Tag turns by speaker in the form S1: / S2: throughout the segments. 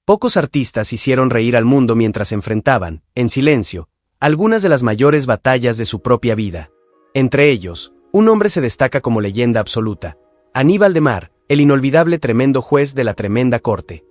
S1: Pocos artistas hicieron reír al mundo mientras enfrentaban, en silencio, algunas de las mayores batallas de su propia vida. Entre ellos, un hombre se destaca como leyenda absoluta: Aníbal de Mar, el inolvidable tremendo juez de la tremenda corte.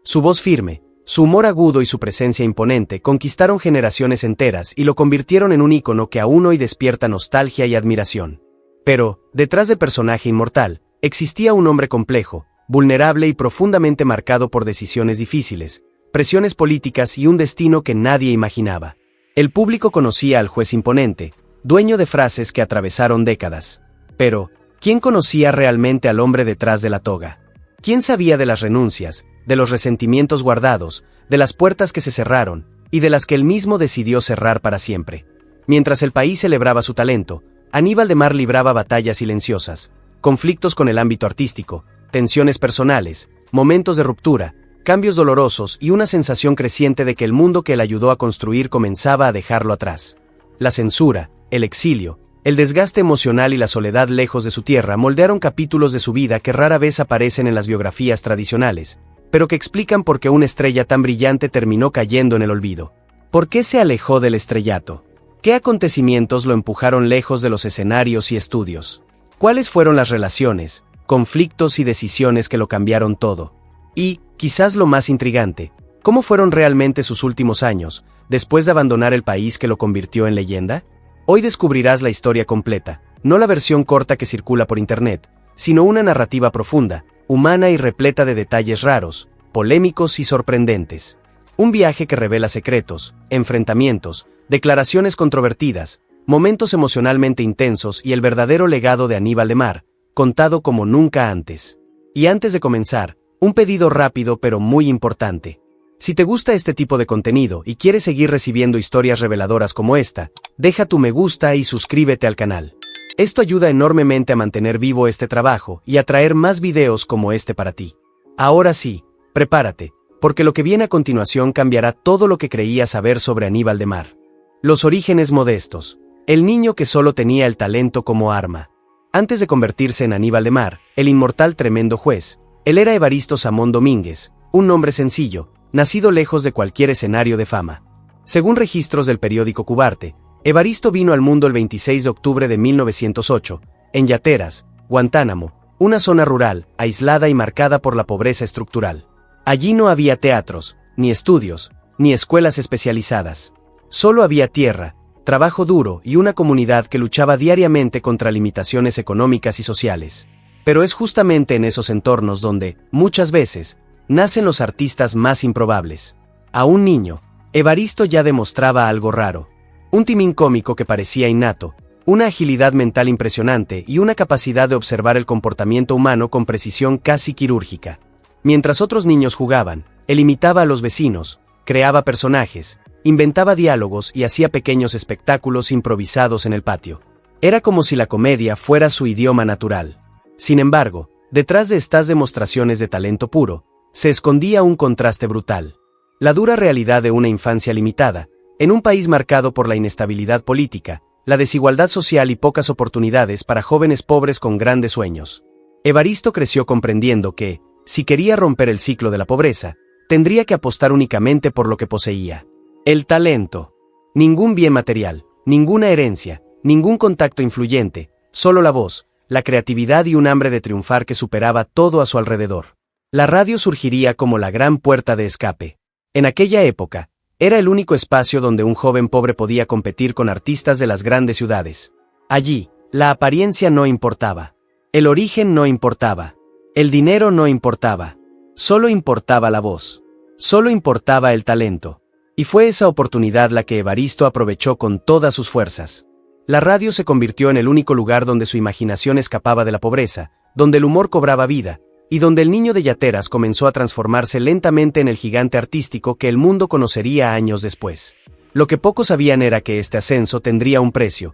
S1: Su voz firme, su humor agudo y su presencia imponente conquistaron generaciones enteras y lo convirtieron en un ícono que aún hoy despierta nostalgia y admiración. Pero, detrás del personaje inmortal, existía un hombre complejo, vulnerable y profundamente marcado por decisiones difíciles, presiones políticas y un destino que nadie imaginaba. El público conocía al juez imponente, dueño de frases que atravesaron décadas. Pero, ¿quién conocía realmente al hombre detrás de la toga? ¿Quién sabía de las renuncias, de los resentimientos guardados, de las puertas que se cerraron, y de las que él mismo decidió cerrar para siempre? Mientras el país celebraba su talento, Aníbal de Mar libraba batallas silenciosas, conflictos con el ámbito artístico, tensiones personales, momentos de ruptura, cambios dolorosos y una sensación creciente de que el mundo que él ayudó a construir comenzaba a dejarlo atrás. La censura, el exilio, el desgaste emocional y la soledad lejos de su tierra moldearon capítulos de su vida que rara vez aparecen en las biografías tradicionales, pero que explican por qué una estrella tan brillante terminó cayendo en el olvido. ¿Por qué se alejó del estrellato? ¿Qué acontecimientos lo empujaron lejos de los escenarios y estudios? ¿Cuáles fueron las relaciones, conflictos y decisiones que lo cambiaron todo? Y, quizás lo más intrigante, ¿cómo fueron realmente sus últimos años, después de abandonar el país que lo convirtió en leyenda? Hoy descubrirás la historia completa, no la versión corta que circula por internet, sino una narrativa profunda, humana y repleta de detalles raros, polémicos y sorprendentes. Un viaje que revela secretos, enfrentamientos, declaraciones controvertidas, momentos emocionalmente intensos y el verdadero legado de Aníbal de Mar, contado como nunca antes. Y antes de comenzar, un pedido rápido pero muy importante. Si te gusta este tipo de contenido y quieres seguir recibiendo historias reveladoras como esta, deja tu me gusta y suscríbete al canal. Esto ayuda enormemente a mantener vivo este trabajo y a traer más videos como este para ti. Ahora sí, prepárate, porque lo que viene a continuación cambiará todo lo que creías saber sobre Aníbal de Mar. Los orígenes modestos. El niño que solo tenía el talento como arma. Antes de convertirse en Aníbal de Mar, el inmortal tremendo juez, él era Evaristo Samón Domínguez, un nombre sencillo, nacido lejos de cualquier escenario de fama. Según registros del periódico Cubarte, Evaristo vino al mundo el 26 de octubre de 1908, en Yateras, Guantánamo, una zona rural, aislada y marcada por la pobreza estructural. Allí no había teatros, ni estudios, ni escuelas especializadas. Solo había tierra, trabajo duro y una comunidad que luchaba diariamente contra limitaciones económicas y sociales. Pero es justamente en esos entornos donde, muchas veces, nacen los artistas más improbables. A un niño, Evaristo ya demostraba algo raro. Un timín cómico que parecía innato, una agilidad mental impresionante y una capacidad de observar el comportamiento humano con precisión casi quirúrgica. Mientras otros niños jugaban, él imitaba a los vecinos, creaba personajes, inventaba diálogos y hacía pequeños espectáculos improvisados en el patio. Era como si la comedia fuera su idioma natural. Sin embargo, detrás de estas demostraciones de talento puro, se escondía un contraste brutal. La dura realidad de una infancia limitada, en un país marcado por la inestabilidad política, la desigualdad social y pocas oportunidades para jóvenes pobres con grandes sueños. Evaristo creció comprendiendo que, si quería romper el ciclo de la pobreza, tendría que apostar únicamente por lo que poseía. El talento. Ningún bien material, ninguna herencia, ningún contacto influyente, solo la voz, la creatividad y un hambre de triunfar que superaba todo a su alrededor. La radio surgiría como la gran puerta de escape. En aquella época, era el único espacio donde un joven pobre podía competir con artistas de las grandes ciudades. Allí, la apariencia no importaba. El origen no importaba. El dinero no importaba. Solo importaba la voz. Solo importaba el talento. Y fue esa oportunidad la que Evaristo aprovechó con todas sus fuerzas. La radio se convirtió en el único lugar donde su imaginación escapaba de la pobreza, donde el humor cobraba vida, y donde el niño de Yateras comenzó a transformarse lentamente en el gigante artístico que el mundo conocería años después. Lo que pocos sabían era que este ascenso tendría un precio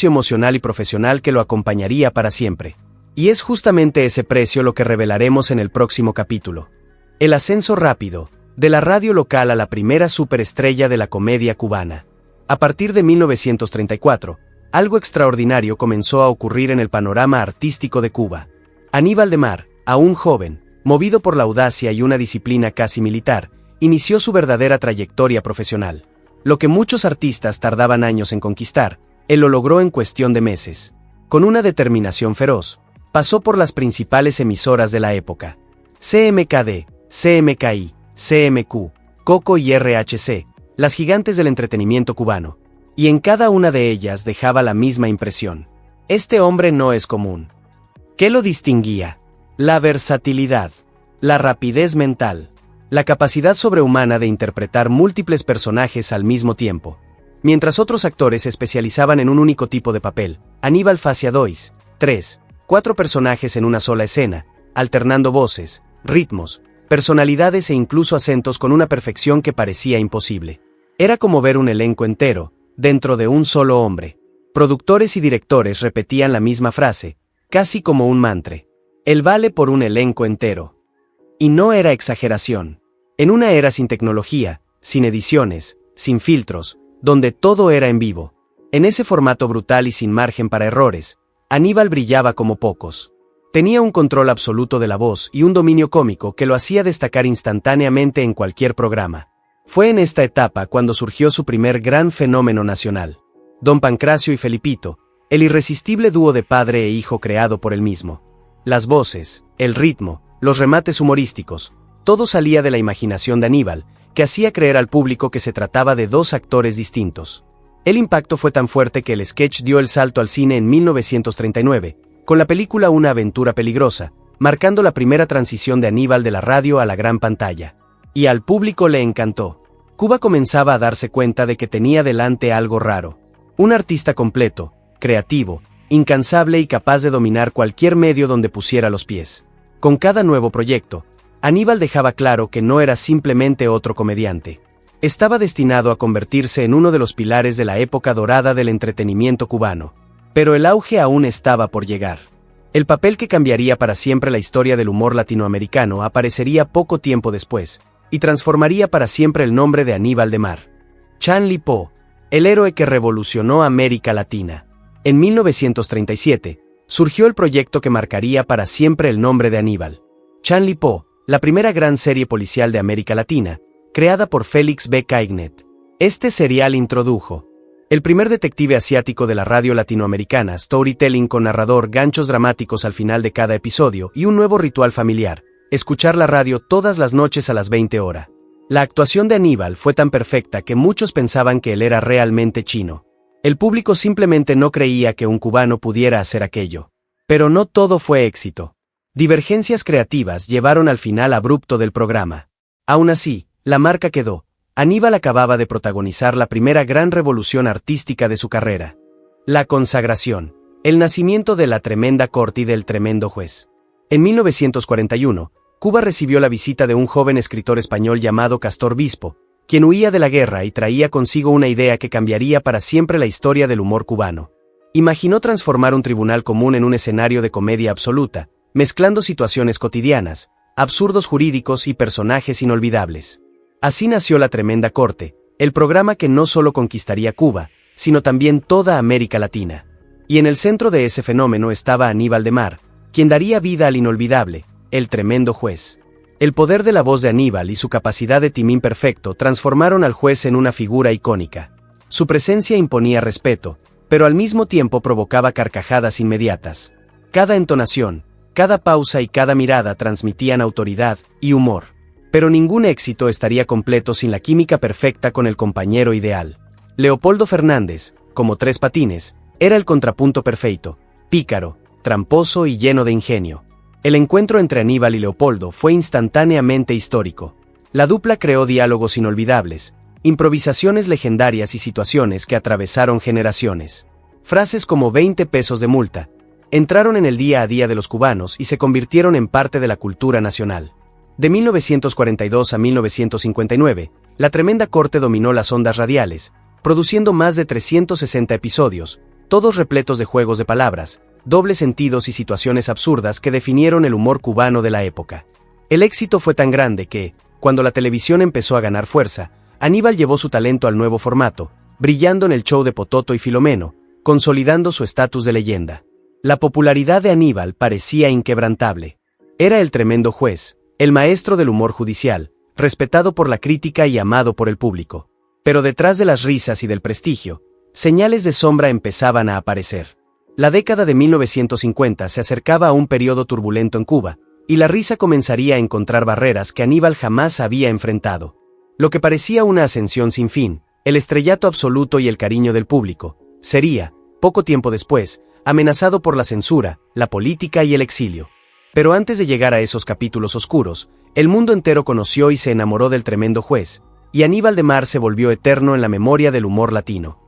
S1: emocional y profesional que lo acompañaría para siempre. Y es justamente ese precio lo que revelaremos en el próximo capítulo. El ascenso rápido, de la radio local a la primera superestrella de la comedia cubana. A partir de 1934, algo extraordinario comenzó a ocurrir en el panorama artístico de Cuba. Aníbal de Mar, aún joven, movido por la audacia y una disciplina casi militar, inició su verdadera trayectoria profesional. Lo que muchos artistas tardaban años en conquistar, él lo logró en cuestión de meses. Con una determinación feroz, pasó por las principales emisoras de la época: CMKD, CMKI, CMQ, Coco y RHC, las gigantes del entretenimiento cubano. Y en cada una de ellas dejaba la misma impresión. Este hombre no es común. ¿Qué lo distinguía? La versatilidad, la rapidez mental, la capacidad sobrehumana de interpretar múltiples personajes al mismo tiempo. Mientras otros actores se especializaban en un único tipo de papel, Aníbal hacía 2, 3, 4 personajes en una sola escena, alternando voces, ritmos, personalidades e incluso acentos con una perfección que parecía imposible. Era como ver un elenco entero, dentro de un solo hombre. Productores y directores repetían la misma frase, casi como un mantra: él vale por un elenco entero. Y no era exageración. En una era sin tecnología, sin ediciones, sin filtros, donde todo era en vivo, en ese formato brutal y sin margen para errores, Aníbal brillaba como pocos. Tenía un control absoluto de la voz y un dominio cómico que lo hacía destacar instantáneamente en cualquier programa. Fue en esta etapa cuando surgió su primer gran fenómeno nacional: Don Pancracio y Felipito, el irresistible dúo de padre e hijo creado por él mismo. Las voces, el ritmo, los remates humorísticos, todo salía de la imaginación de Aníbal, que hacía creer al público que se trataba de dos actores distintos. El impacto fue tan fuerte que el sketch dio el salto al cine en 1939, con la película Una aventura peligrosa, marcando la primera transición de Aníbal de la radio a la gran pantalla. Y al público le encantó. Cuba comenzaba a darse cuenta de que tenía delante algo raro. Un artista completo, creativo, incansable y capaz de dominar cualquier medio donde pusiera los pies. Con cada nuevo proyecto, Aníbal dejaba claro que no era simplemente otro comediante. Estaba destinado a convertirse en uno de los pilares de la época dorada del entretenimiento cubano. Pero el auge aún estaba por llegar. El papel que cambiaría para siempre la historia del humor latinoamericano aparecería poco tiempo después, y transformaría para siempre el nombre de Aníbal de Mar. Chan Li Po, el héroe que revolucionó América Latina. En 1937, surgió el proyecto que marcaría para siempre el nombre de Aníbal. Chan Li Po, la primera gran serie policial de América Latina, creada por Félix B. Caignet. Este serial introdujo el primer detective asiático de la radio latinoamericana, storytelling con narrador, ganchos dramáticos al final de cada episodio y un nuevo ritual familiar: escuchar la radio todas las noches a las 20 horas. La actuación de Aníbal fue tan perfecta que muchos pensaban que él era realmente chino. El público simplemente no creía que un cubano pudiera hacer aquello. Pero no todo fue éxito. Divergencias creativas llevaron al final abrupto del programa. Aún así, la marca quedó. Aníbal acababa de protagonizar la primera gran revolución artística de su carrera. La consagración, el nacimiento de la tremenda corte y del tremendo juez. En 1941, Cuba recibió la visita de un joven escritor español llamado Castor Bispo, quien huía de la guerra y traía consigo una idea que cambiaría para siempre la historia del humor cubano. Imaginó transformar un tribunal común en un escenario de comedia absoluta, mezclando situaciones cotidianas, absurdos jurídicos y personajes inolvidables. Así nació La Tremenda Corte, el programa que no solo conquistaría Cuba, sino también toda América Latina. Y en el centro de ese fenómeno estaba Aníbal de Mar, quien daría vida al inolvidable, el tremendo juez. El poder de la voz de Aníbal y su capacidad de timing perfecto transformaron al juez en una figura icónica. Su presencia imponía respeto, pero al mismo tiempo provocaba carcajadas inmediatas. Cada entonación, cada pausa y cada mirada transmitían autoridad y humor. Pero ningún éxito estaría completo sin la química perfecta con el compañero ideal. Leopoldo Fernández, como Tres Patines, era el contrapunto perfecto, pícaro, tramposo y lleno de ingenio. El encuentro entre Aníbal y Leopoldo fue instantáneamente histórico. La dupla creó diálogos inolvidables, improvisaciones legendarias y situaciones que atravesaron generaciones. Frases como 20 pesos de multa entraron en el día a día de los cubanos y se convirtieron en parte de la cultura nacional. De 1942 a 1959, La Tremenda Corte dominó las ondas radiales, produciendo más de 360 episodios, todos repletos de juegos de palabras, dobles sentidos y situaciones absurdas que definieron el humor cubano de la época. El éxito fue tan grande que, cuando la televisión empezó a ganar fuerza, Aníbal llevó su talento al nuevo formato, brillando en el show de Pototo y Filomeno, consolidando su estatus de leyenda. La popularidad de Aníbal parecía inquebrantable. Era el tremendo juez, el maestro del humor judicial, respetado por la crítica y amado por el público. Pero detrás de las risas y del prestigio, señales de sombra empezaban a aparecer. La década de 1950 se acercaba a un periodo turbulento en Cuba, y la risa comenzaría a encontrar barreras que Aníbal jamás había enfrentado. Lo que parecía una ascensión sin fin, el estrellato absoluto y el cariño del público, sería, poco tiempo después, amenazado por la censura, la política y el exilio. Pero antes de llegar a esos capítulos oscuros, el mundo entero conoció y se enamoró del tremendo juez, y Aníbal de Mar se volvió eterno en la memoria del humor latino.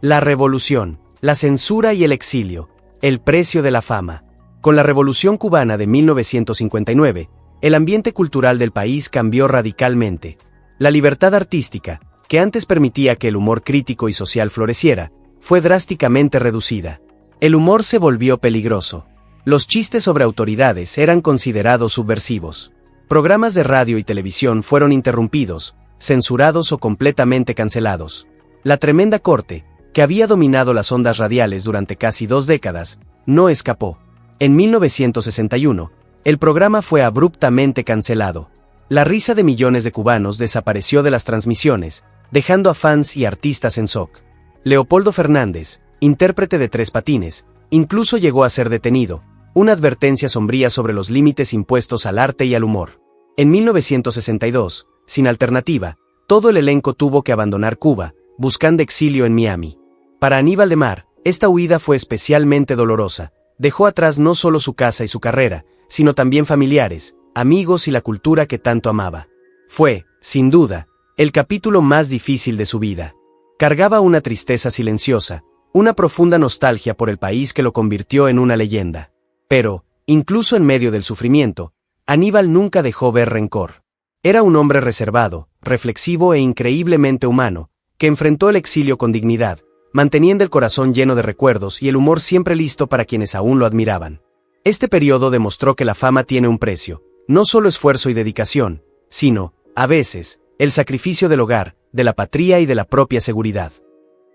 S1: La revolución, la censura y el exilio, el precio de la fama. Con la Revolución Cubana de 1959, el ambiente cultural del país cambió radicalmente. La libertad artística, que antes permitía que el humor crítico y social floreciera, fue drásticamente reducida. El humor se volvió peligroso. Los chistes sobre autoridades eran considerados subversivos. Programas de radio y televisión fueron interrumpidos, censurados o completamente cancelados. La tremenda corte, que había dominado las ondas radiales durante casi 2 décadas, no escapó. En 1961, el programa fue abruptamente cancelado. La risa de millones de cubanos desapareció de las transmisiones, dejando a fans y artistas en shock. Leopoldo Fernández, intérprete de Tres Patines, incluso llegó a ser detenido, una advertencia sombría sobre los límites impuestos al arte y al humor. En 1962, sin alternativa, todo el elenco tuvo que abandonar Cuba, buscando exilio en Miami. Para Aníbal de Mar, esta huida fue especialmente dolorosa. Dejó atrás no solo su casa y su carrera, sino también familiares, amigos y la cultura que tanto amaba. Fue, sin duda, el capítulo más difícil de su vida. Cargaba una tristeza silenciosa, una profunda nostalgia por el país que lo convirtió en una leyenda. Pero, incluso en medio del sufrimiento, Aníbal nunca dejó ver rencor. Era un hombre reservado, reflexivo e increíblemente humano, que enfrentó el exilio con dignidad, manteniendo el corazón lleno de recuerdos y el humor siempre listo para quienes aún lo admiraban. Este periodo demostró que la fama tiene un precio, no solo esfuerzo y dedicación, sino, a veces, el sacrificio del hogar, de la patria y de la propia seguridad.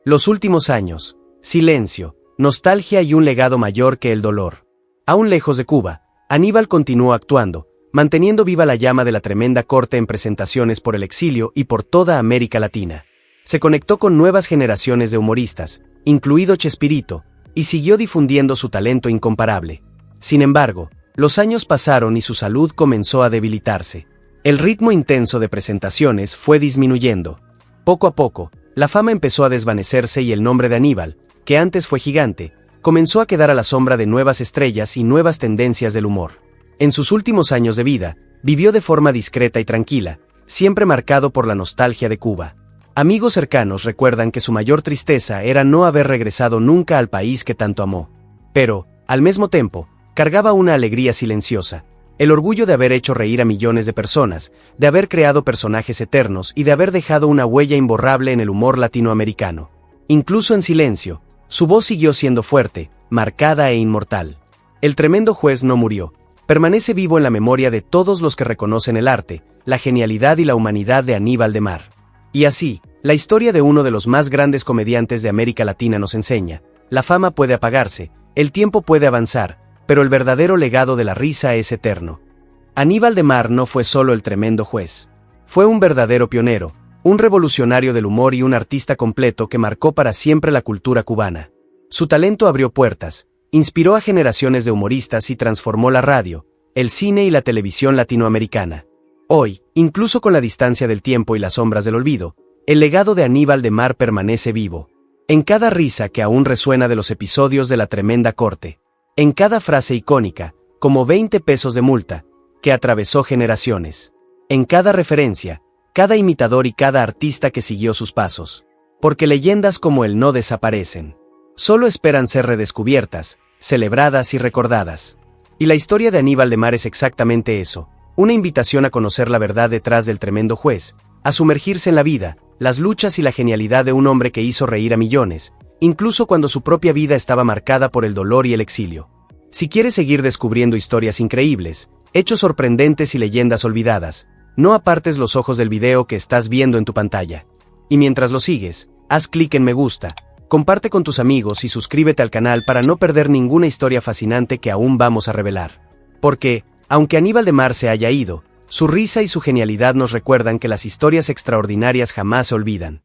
S1: Los últimos años, silencio, nostalgia y un legado mayor que el dolor. Aún lejos de Cuba, Aníbal continuó actuando, manteniendo viva la llama de la tremenda corte en presentaciones por el exilio y por toda América Latina. Se conectó con nuevas generaciones de humoristas, incluido Chespirito, y siguió difundiendo su talento incomparable. Sin embargo, los años pasaron y su salud comenzó a debilitarse. El ritmo intenso de presentaciones fue disminuyendo. Poco a poco, la fama empezó a desvanecerse y el nombre de Aníbal, que antes fue gigante, comenzó a quedar a la sombra de nuevas estrellas y nuevas tendencias del humor. En sus últimos años de vida, vivió de forma discreta y tranquila, siempre marcado por la nostalgia de Cuba. Amigos cercanos recuerdan que su mayor tristeza era no haber regresado nunca al país que tanto amó. Pero, al mismo tiempo, cargaba una alegría silenciosa, el orgullo de haber hecho reír a millones de personas, de haber creado personajes eternos y de haber dejado una huella imborrable en el humor latinoamericano. Incluso en silencio, su voz siguió siendo fuerte, marcada e inmortal. El tremendo juez no murió, permanece vivo en la memoria de todos los que reconocen el arte, la genialidad y la humanidad de Aníbal de Mar. Y así, la historia de uno de los más grandes comediantes de América Latina nos enseña: la fama puede apagarse, el tiempo puede avanzar, pero el verdadero legado de la risa es eterno. Aníbal de Mar no fue solo el tremendo juez. Fue un verdadero pionero, un revolucionario del humor y un artista completo que marcó para siempre la cultura cubana. Su talento abrió puertas, inspiró a generaciones de humoristas y transformó la radio, el cine y la televisión latinoamericana. Hoy, incluso con la distancia del tiempo y las sombras del olvido, el legado de Aníbal de Mar permanece vivo. En cada risa que aún resuena de los episodios de la tremenda corte. En cada frase icónica, como 20 pesos de multa, que atravesó generaciones. En cada referencia, cada imitador y cada artista que siguió sus pasos. Porque leyendas como él no desaparecen. Solo esperan ser redescubiertas, celebradas y recordadas. Y la historia de Aníbal de Mar es exactamente eso. Una invitación a conocer la verdad detrás del tremendo juez, a sumergirse en la vida, las luchas y la genialidad de un hombre que hizo reír a millones, incluso cuando su propia vida estaba marcada por el dolor y el exilio. Si quieres seguir descubriendo historias increíbles, hechos sorprendentes y leyendas olvidadas, no apartes los ojos del video que estás viendo en tu pantalla. Y mientras lo sigues, haz clic en me gusta, comparte con tus amigos y suscríbete al canal para no perder ninguna historia fascinante que aún vamos a revelar. Porque, Aunque Aníbal de Mar se haya ido, su risa y su genialidad nos recuerdan que las historias extraordinarias jamás se olvidan.